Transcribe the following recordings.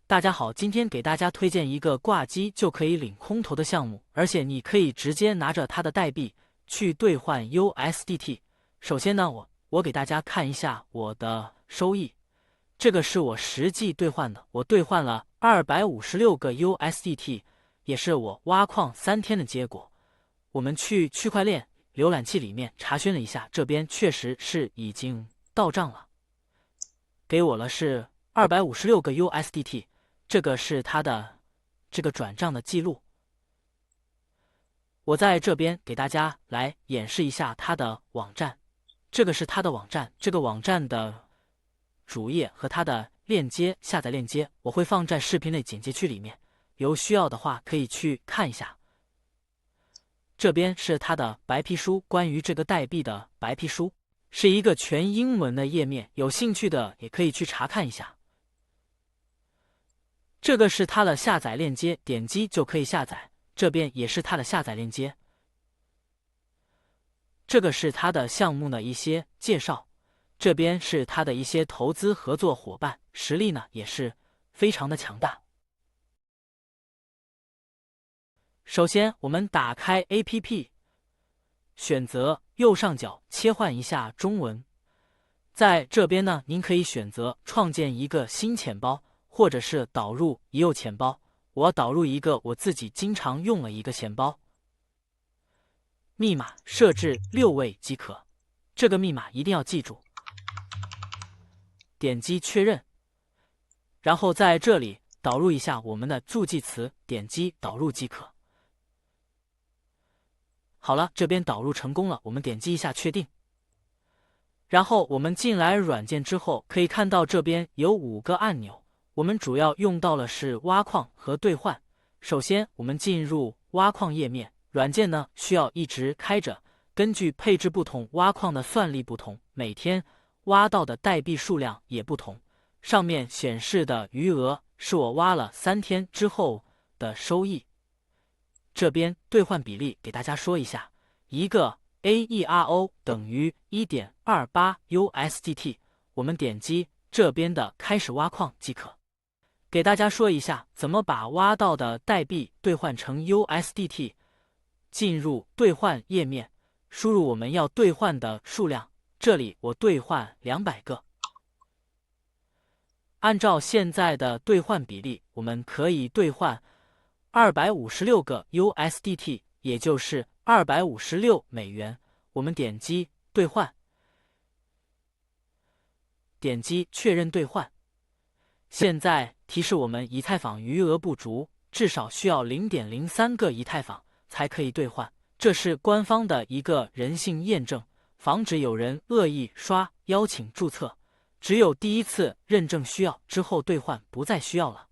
大家好，今天给大家推荐一个挂机就可以领空投的项目，而且你可以直接拿着它的代币去兑换 USDT。首先呢，我给大家看一下我的收益，这个是我实际兑换的，我兑换了256个 USDT， 也是我挖矿3天的结果。我们去区块链浏览器里面查询了一下，这边确实是已经到账了，给我了是256个 USDT。这个是它的这个转账的记录，我在这边给大家来演示一下它的网站。这个是它的网站，这个网站的主页和它的链接下载链接我会放在视频的简介区里面，有需要的话可以去看一下。这边是它的白皮书，关于这个代币的白皮书，是一个全英文的页面，有兴趣的也可以去查看一下。这个是它的下载链接，点击就可以下载，这边也是它的下载链接。这个是它的项目的一些介绍，这边是它的一些投资合作伙伴，实力呢也是非常的强大。首先我们打开 APP， 选择右上角切换一下中文，在这边呢您可以选择创建一个新钱包，或者是导入已有钱包，我导入一个我自己经常用了一个钱包，密码设置6位即可，这个密码一定要记住。点击确认，然后在这里导入一下我们的助记词，点击导入即可。好了，这边导入成功了，我们点击一下确定。然后我们进来软件之后，可以看到这边有5个按钮。我们主要用到了是挖矿和兑换。首先我们进入挖矿页面，软件呢需要一直开着，根据配置不同，挖矿的算力不同，每天挖到的代币数量也不同。上面显示的余额是我挖了3天之后的收益。这边兑换比例给大家说一下，一个 Aero 等于 1.28 USDT， 我们点击这边的开始挖矿即可。给大家说一下怎么把挖到的代币兑换成 USDT。 进入兑换页面，输入我们要兑换的数量，这里我兑换200个。按照现在的兑换比例，我们可以兑换256个 USDT， 也就是256美元。我们点击兑换，点击确认兑换。现在提示我们以太坊余额不足，至少需要 0.03 个以太坊才可以兑换，这是官方的一个人性验证，防止有人恶意刷邀请注册。只有第1次认证需要，之后兑换不再需要了。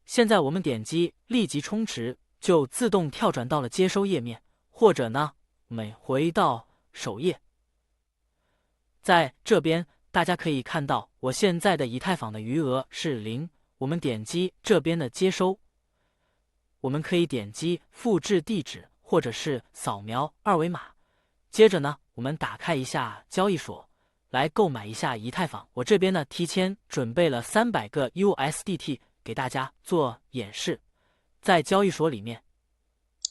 现在我们点击立即充值，就自动跳转到了接收页面，或者呢，我们回到首页。在这边大家可以看到我现在的以太坊的余额是0，我们点击这边的接收，我们可以点击复制地址或者是扫描2维码。接着呢，我们打开一下交易所来购买一下以太坊。我这边呢提前准备了300个 USDT 给大家做演示。在交易所里面，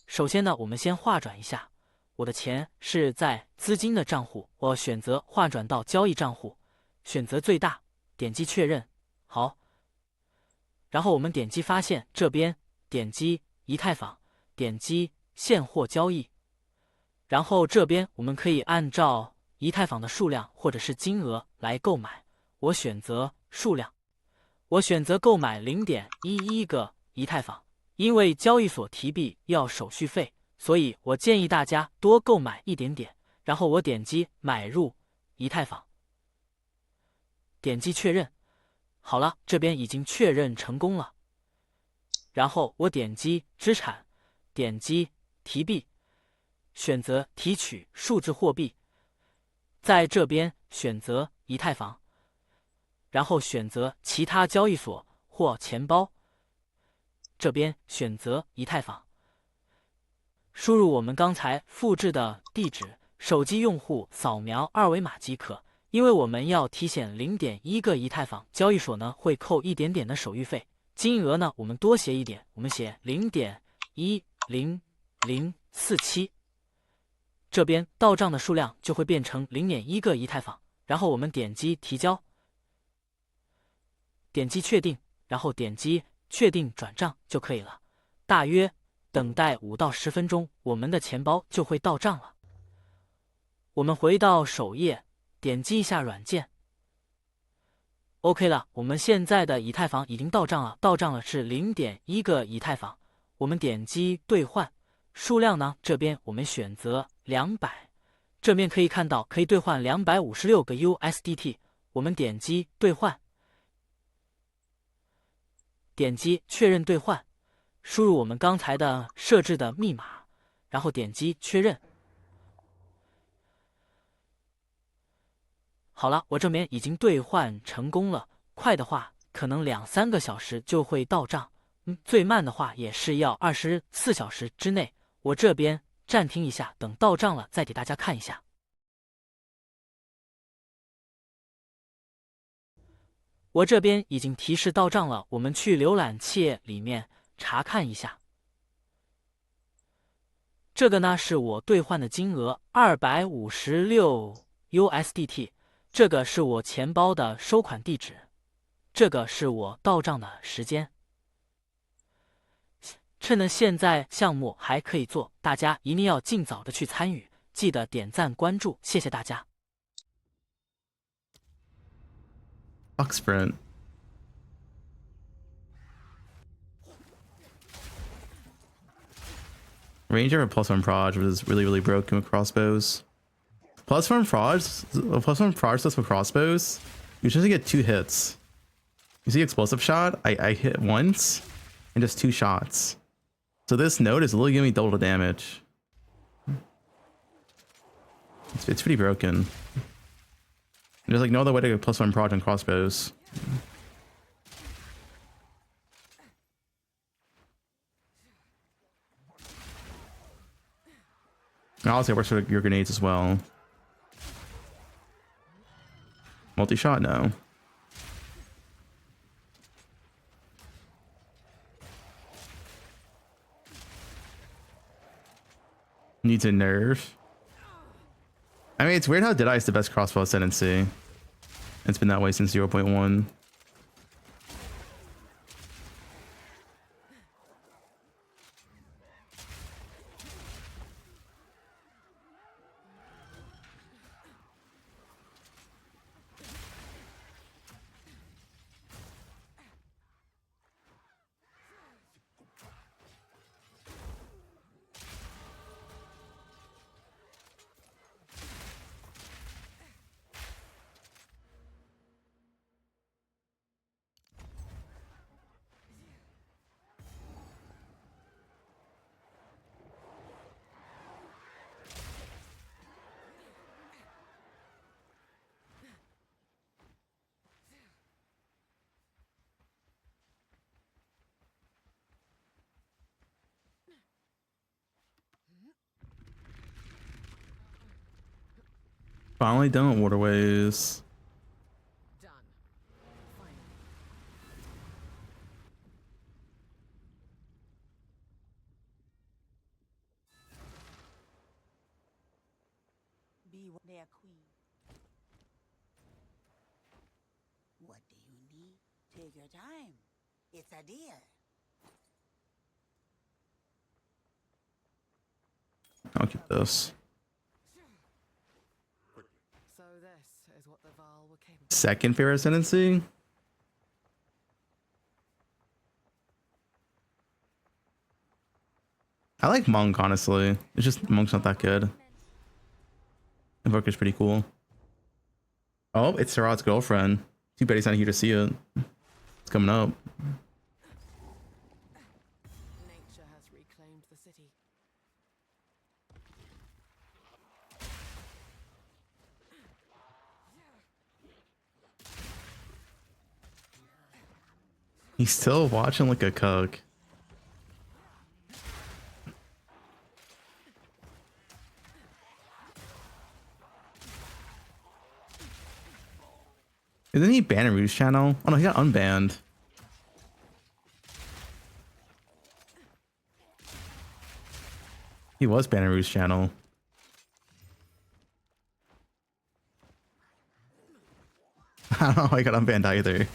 首先呢我们先划转一下，我的钱是在资金的账户，我选择划转到交易账户，选择最大，点击确认。好，然后我们点击发现，这边点击以太坊，点击现货交易，然后这边我们可以按照以太坊的数量或者是金额来购买。我选择数量，我选择购买 0.11 个以太坊，因为交易所提币要手续费，所以我建议大家多购买一点点。然后我点击买入以太坊，点击确认。好了，这边已经确认成功了。然后我点击资产，点击提币，选择提取数字货币，在这边选择以太坊，然后选择其他交易所或钱包，这边选择以太坊，输入我们刚才复制的地址，手机用户扫描2维码即可，因为我们要提现0.1个以太坊，交易所呢会扣一点点的手续费，金额呢我们多写一点，我们写0.10047，这边到账的数量就会变成0.1个以太坊，然后我们点击提交，点击确定，然后点击确定转账就可以了。大约等待5到10分钟，我们的钱包就会到账了。我们回到首页，点击一下软件。OK 了，我们现在的以太坊已经到账了，到账了是0.1个以太坊。我们点击兑换，数量呢这边我们选择200，这边可以看到可以兑换256个 USDT。我们点击兑换，点击确认兑换，输入我们刚才的设置的密码，然后点击确认。好了，我这边已经兑换成功了，快的话可能2-3个小时就会到账，最慢的话也是要24小时之内。我这边暂停一下，等到账了再给大家看一下。我这边已经提示到账了，我们去浏览器里面查看一下。这个呢是我兑换的金额256 USDT。这个是我钱包的收款地址，这个是我到账的时间。趁着现在项目还可以做，大家一定要尽早的去参与，记得点赞关注，谢谢大家。Sprint. Ranger or +1 proj was really broken with crossbows. +1 proj plus with crossbows, you just get 2 hits. You see explosive shot? I hit once and just 2 shots. So this node is literally giving me double the damage. It's pretty broken. There's like no other way to get +1 proj on crossbows. And honestly, it works for your grenades as well. Multi-shot? No. Needs a nerf. I mean, it's weird how Deadeye is the best crossbow ascendancy. It's been that way since 0.1. Finally done with waterways. Be their queen. What do you need? Take your time. It's a deal. I'll keep this. So this is what the Val were capable. Second favorite ascendancy? I like Monk, honestly. It's just Monk's not that good. Invoker's pretty cool. Oh, it's Sarat's girlfriend. Too bad he's not here to see it. It's coming up. Nature has reclaimed the city. He's still watching like a cuck. Isn't he banned in Rouge's channel? Oh no, he got unbanned. He was banned in Rouge's channel. I don't know how he got unbanned either.